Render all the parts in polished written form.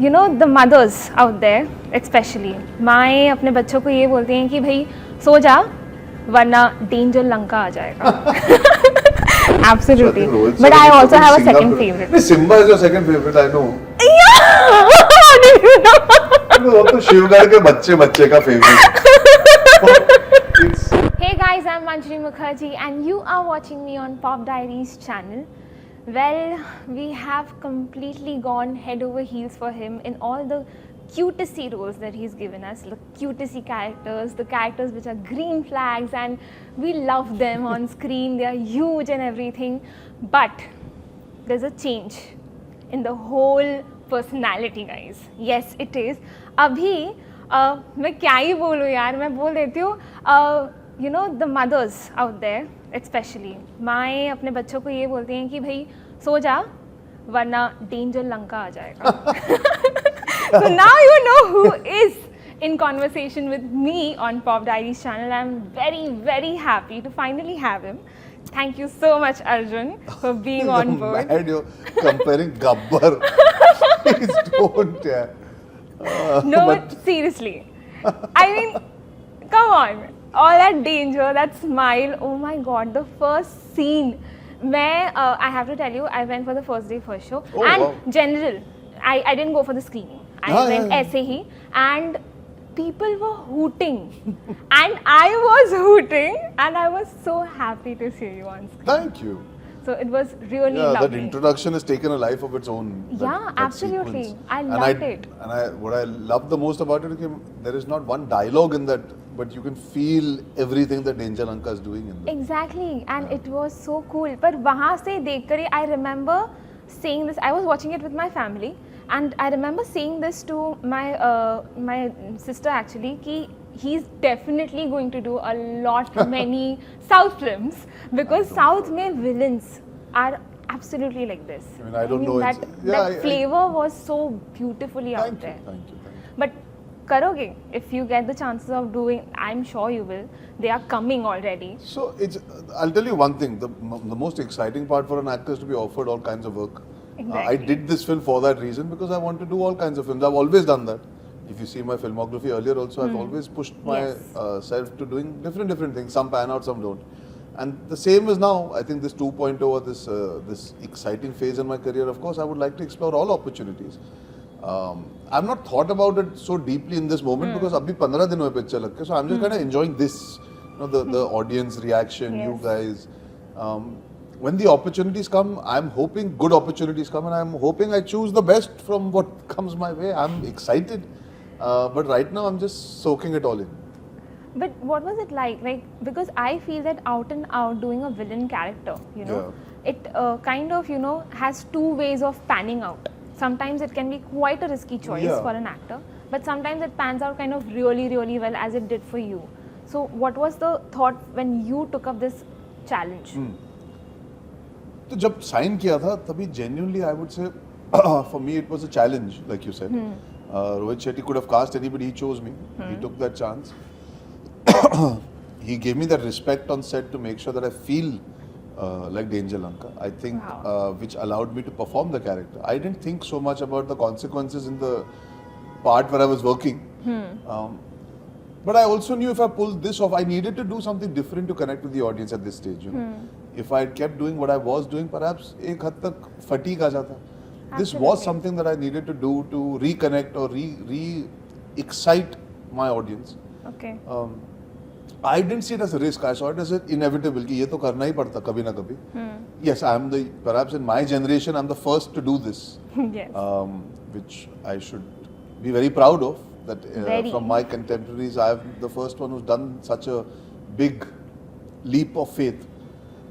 you know the mothers out there especially माएँ अपने बच्चों को ये बोलती हैं कि भाई सो जा वरना डेंजर लंका आ जाएगा. Absolutely. But I also have a second favorite. Simba is your second favorite, I know. Yeah. How did you know? वो तो शिवगढ़ के बच्चे का favorite. Hey guys, I'm Manjari Mukherjee and you are watching me on Pop Diaries channel. Well, we have completely gone head over heels for him in all the cutesy roles that he's given us, the cutesy characters, the characters which are green flags, and we love them on screen. They are huge and everything, but there's a change in the whole personality, guys. Yes, it is. अभी मैं क्या ही बोलूँ यार, मैं बोल देती हूँ. You know the mothers out there especially माएँ अपने बच्चों को ये बोलती हैं कि भाई सो जा वरना डेंजर लंका आ जाएगा. So now you know who is in conversation with me on Pop Diaries channel. I'm very happy to finally have him. Thank you so much, Arjun, for being on board. Mad, you're comparing Gabbar. Please don't. No, but seriously. I mean, come on. All that danger, that smile. Oh my God, the first scene. I have to tell you, I went for the first day first show. Oh, and wow. General, I didn't go for the screening. I went ऐसे ही, and people were hooting, and I was hooting, and I was so happy to see you on screen. Thank you. So it was really Yeah, lovely. that introduction has taken a life of its own. Yeah, absolutely. Sequence. I loved it. And what I love the most about it is that there is not one dialogue in that, but you can feel everything that Danger Lanka is doing in that. Exactly, and it was so cool. पर वहाँ से देखकर I remember saying this. I was watching it with my family, and I remember saying this to my sister actually कि he's definitely going to do a lot many South films because South में villains are absolutely like this. I don't know. That flavor was so beautifully out there. Thank you. But karoge, if you get the chances of doing, I'm sure you will. They are coming already. So I'll tell you one thing. The most exciting part for an actor is to be offered all kinds of work. Exactly. I did this film for that reason because I want to do all kinds of films. I've always done that. If you see my filmography earlier also, I've always pushed myself to doing different things. Some pan out, some don't. And the same is now. I think this 2.0 or this exciting phase in my career, of course, I would like to explore all opportunities. I've not thought about it so deeply in this moment because abhi 15 din hue picture lag ke, so I'm just kind of enjoying this, the audience reaction, you guys. When the opportunities come, I'm hoping good opportunities come, and I'm hoping I choose the best from what comes my way. I'm excited, but right now I'm just soaking it all in. But what was it like? Because I feel that out and out doing a villain character, it kind of, has two ways of panning out. Sometimes it can be quite a risky choice for an actor, but sometimes it pans out kind of really well as it did for you. So what was the thought when you took up this challenge? तो जब sign किया था तभी genuinely I would say for me it was a challenge, like you said. Rohit Shetty could have cast anybody, he chose me. He took that chance. He gave me that respect on set to make sure that I feel like Danger Lanka. I think which allowed me to perform the character. I didn't think so much about the consequences in the part where I was working. But I also knew if I pulled this off, I needed to do something different to connect with the audience at this stage. If I had kept doing what I was doing, perhaps एक हद तक fatigue आ जाता. This was something that I needed to do to reconnect or re-excite my audience. Okay. I didn't see it as a risk. I saw it as inevitable कि ये तो करना ही पड़ता कभी ना कभी. Yes, perhaps in my generation, I'm the first to do this. Yes. Which I should be very proud of. That from my contemporaries, I'm the first one who's done such a big leap of faith.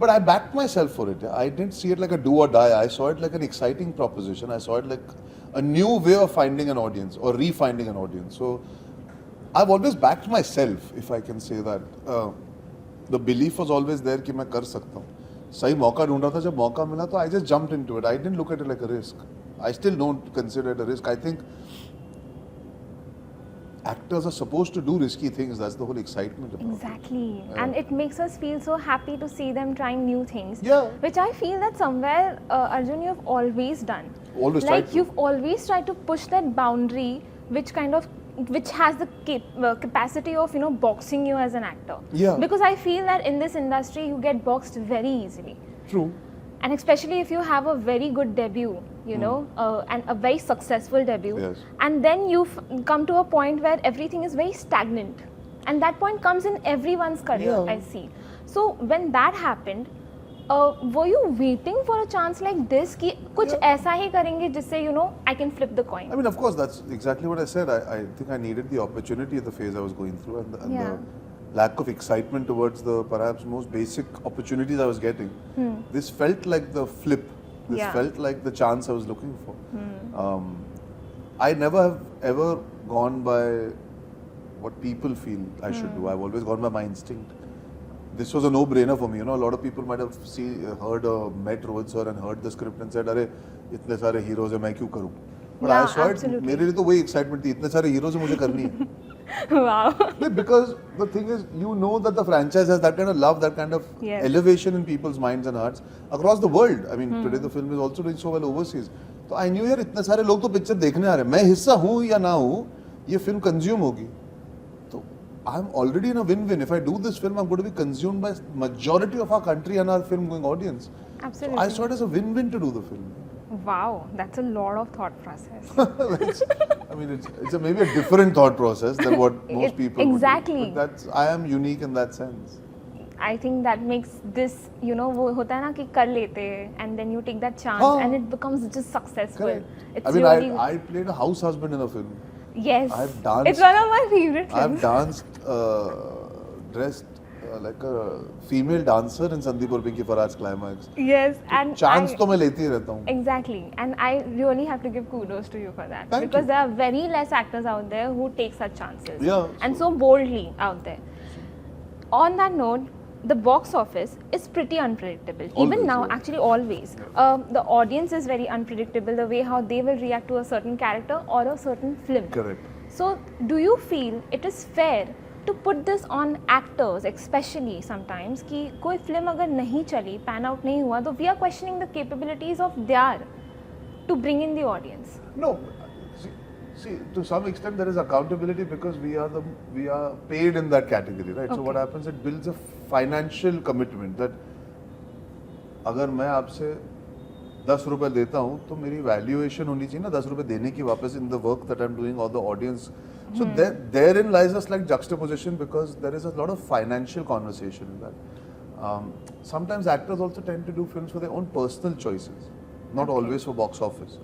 But I backed myself for it. I didn't see it like a do or die. I saw it like an exciting proposition. I saw it like a new way of finding an audience or re-finding an audience. So I've always backed myself, if I can say that. The belief was always there कि मैं कर सकता हूँ. सही मौका ढूंढ रहा था, जब मौका मिला तो I just jumped into it. I didn't look at it like a risk. I still don't consider it a risk. I think actors are supposed to do risky things. That's the whole excitement about Exactly. Yeah. And it makes us feel so happy to see them trying new things. Yeah. Which I feel that somewhere, Arjun, you've always done. Always tried Like to. you've always tried to push that boundary which has the capacity of, you know, boxing you as an actor. Yeah. Because I feel that in this industry you get boxed very easily. True. And especially if you have a very good debut, you know, and a very successful debut, Yes. and then you come to a point where everything is very stagnant, and that point comes in everyone's career. Yeah. I see. So when that happened, were you waiting for a chance like this कि कुछ ऐसा ही करेंगे जिससे, you know, I can flip the coin? I mean, of course, that's exactly what I said. I think I needed the opportunity at the phase I was going through, and Yeah. the lack of excitement towards the perhaps most basic opportunities I was getting. This felt like the flip. This Yeah. felt like the chance I was looking for. I never have ever gone by what people feel I should do. I've always gone by my instinct. This was a no-brainer for me. You know, a lot of people might have heard or met Rohit sir and heard the script and said, "अरे इतने सारे heroes हैं, मैं क्यों करूँ?" But Yeah, I saw it. absolutely. मेरे लिए तो वही excitement थी. इतने सारे heroes हैं, मुझे करनी है. Wow. Because the thing is, you know that the franchise has that kind of love, that kind of Yes. elevation in people's minds and hearts across the world. I mean, today the film is also doing so well overseas. So I knew यार इतने सारे लोग तो picture देखने आ रहे हैं. मैं हिस्सा हूँ या ना हूँ, ये फिल्म कंज्यूम होगी. तो I'm already in a win-win. If I do this film, I'm going to be consumed by majority of our country and our film-going audience. Absolutely. So I saw it as a win-win to do the film. Wow, that's a lot of thought process. I mean, it's maybe a different thought process than what most people exactly. would do. But I am unique in that sense. I think that makes this, you know, वो होता है ना कि कर लेते हैं and then you take that chance हाँ. and it becomes just successful. Correct. It's I mean, really I played a house husband in a film. yes. I've danced. It's one of my favorite I've films. danced, dressed like a female dancer in Sandeep Urpi ki Faraj Climax. Yes, and Chance तो मैं लेती ही रहता हूँ. exactly, and I really have to give kudos to you for that. Thank because you. there are very less actors out there who take such chances. Yeah, and so boldly out there. On that note, the box office is pretty unpredictable. Even Always, now, yeah. actually always. The audience is very unpredictable, the way how they will react to a certain character or a certain film. Correct. So, do you feel it is fair to put this on actors, especially sometimes, कि कोई film अगर नहीं चली, pan out नहीं हुआ, तो we are questioning the capabilities of their to bring in the audience. No, see, to some extent there is accountability because we are paid in that category, right? So what Okay. happens? It builds a financial commitment that अगर मैं आपसे 10 रुपए देता हूँ तो मेरी valuation होनी चाहिए ना 10 रुपए देने की वापस in the work that I'm doing or the audience. So therein lies a slight juxtaposition because there is a lot of financial conversation in that. Sometimes actors also tend to do films for their own personal choices, not always for box office.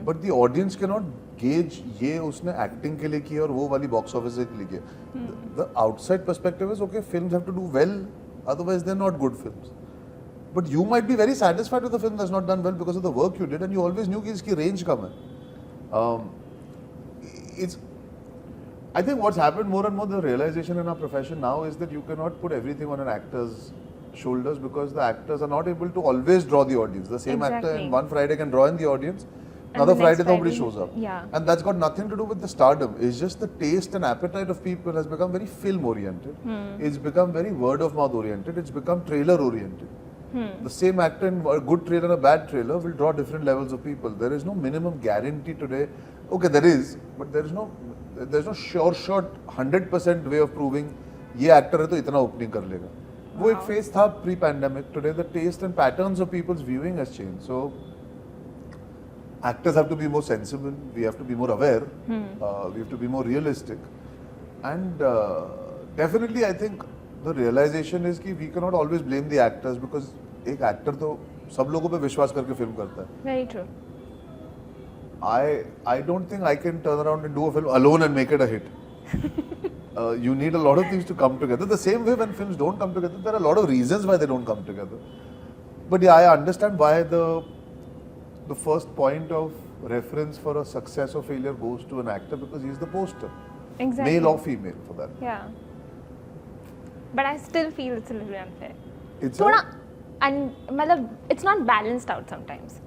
But the audience cannot gauge ये उसने acting के लिए किया और वो वाली box office के लिए किया. The outside perspective is okay, films have to do well, otherwise they're not good films. But you might be very satisfied with the film that's not done well because of the work you did, and you always knew कि इसकी range कम है. I think what's happened more and more, the realization in our profession now is that you cannot put everything on an actor's shoulders because the actors are not able to always draw the audience. The same actor Exactly. in one Friday can draw in the audience, And another the next Friday nobody Friday, shows up. yeah. And that's got nothing to do with the stardom. It's just the taste and appetite of people has become very film oriented. It's become very word of mouth oriented. It's become trailer oriented. The same actor in a good trailer and a bad trailer will draw different levels of people. There is no minimum guarantee today. Okay, there is, but there's no sure shot 100% way of proving ये actor है तो इतना opening कर लेगा. वो एक phase था pre-pandemic. Today the taste and patterns of people's viewing has changed. So actors have to be more sensible. We have to be more aware. We have to be more realistic. And definitely I think the realization is कि we cannot always blame the actors because एक actor तो सब लोगों पे विश्वास करके film करता है. Very true. I don't think I can turn around and do a film alone and make it a hit. You need a lot of things to come together. The same way when films don't come together, there are a lot of reasons why they don't come together. But yeah, I understand why the first point of reference for a success or failure goes to an actor because he's the poster, Exactly. male or female for that. Yeah. But I still feel it's a little unfair. It's थोड़ा मतलब it's not balanced out sometimes.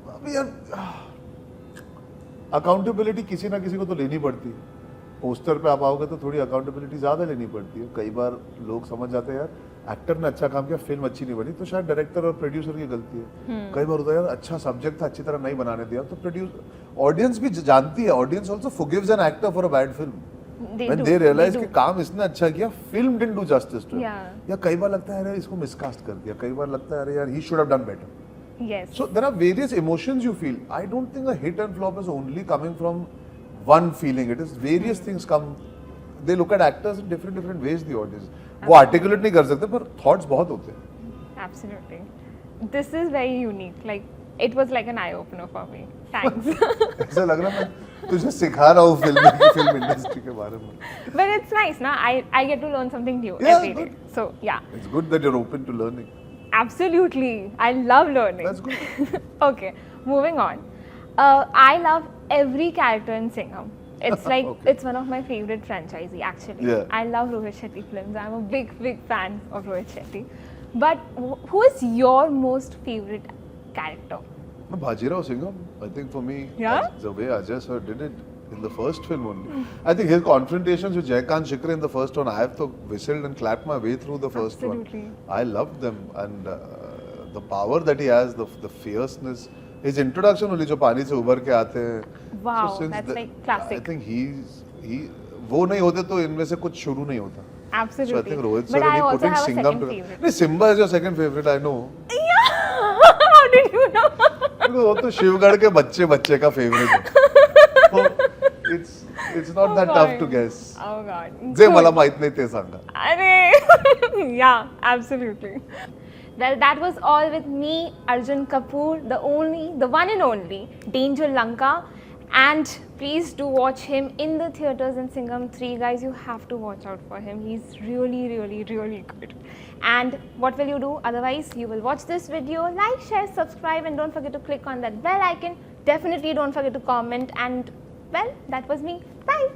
Accountability किसी ना किसी को तो लेनी पड़ती है. पोस्टर पे आप आओगे तो थोड़ी अकाउंटेबिलिटी ज़्यादा लेनी पड़ती है. कई बार लोग समझ जाते हैं यार एक्टर ने अच्छा काम किया, फिल्म अच्छी नहीं बनी, तो शायद डायरेक्टर और प्रोड्यूसर की गलती है. कई बार होता है यार अच्छा सब्जेक्ट था, अच्छी तरह नहीं बनाने दिया, तो ऑडियंस भी जानती है. Audience also forgives an actor for a bad film when they realize कि काम इसने अच्छा किया, film didn't do justice to it. या कई बार लगता है यार इसको मिसकास्ट कर दिया, कई बार लगता है यार he should have done better. Yes. So there are various emotions you feel. I don't think a hit and flop is only coming from one feeling. It is various things come. They look at actors in different ways. The audience. वो articulate नहीं कर सकते पर thoughts बहुत होते हैं. Absolutely. This is very unique. Like it was like an eye opener for me. Thanks. ऐसा लग रहा है मैं तुझे सिखा रहा हूँ फिल्म इंडस्ट्री के बारे में. But it's nice, na? I get to learn something new every day. So yeah. It's good that you're open to learning. Absolutely. I love learning. That's good. Okay, moving on. I love every character in Singham. It's like Okay. it's one of my favorite franchisee actually. Yeah. I love Rohit Shetty films. I'm a big fan of Rohit Shetty. But who is your most favorite character? Bajirao Singham. I think for me, Yeah? the way Ajay sir did it in the first film only. I think his confrontations with Jaykant Shikre in the first one, I have to whistled and clapped my way through the first Absolutely. one. I loved them and the power that he has, the fierceness. His introduction only, जो पानी से उभर के आते हैं. Wow, since that's like classic. I think he वो नहीं होते तो इनमें से कुछ शुरू नहीं होता. Absolutely. So I think Rohit sir But I and he also putting have a Singham second together. favorite. नहीं, Simba is your second favorite, I know. Yeah. How did you know? वो तो शिवगढ़ के बच्चे का फेवरेट है. So it's not that tough to guess. Oh God. जे मला माहित नाही ते सांगा. Arey. Yeah, absolutely. Well, that was all with me, Arjun Kapoor, the one and only Danger Lanka. And please do watch him in the theatres in Singham 3. Guys, you have to watch out for him. He's really good. And what will you do? Otherwise, you will watch this video, like, share, subscribe, and don't forget to click on that bell icon. Definitely don't forget to comment. And well, that was me. Bye.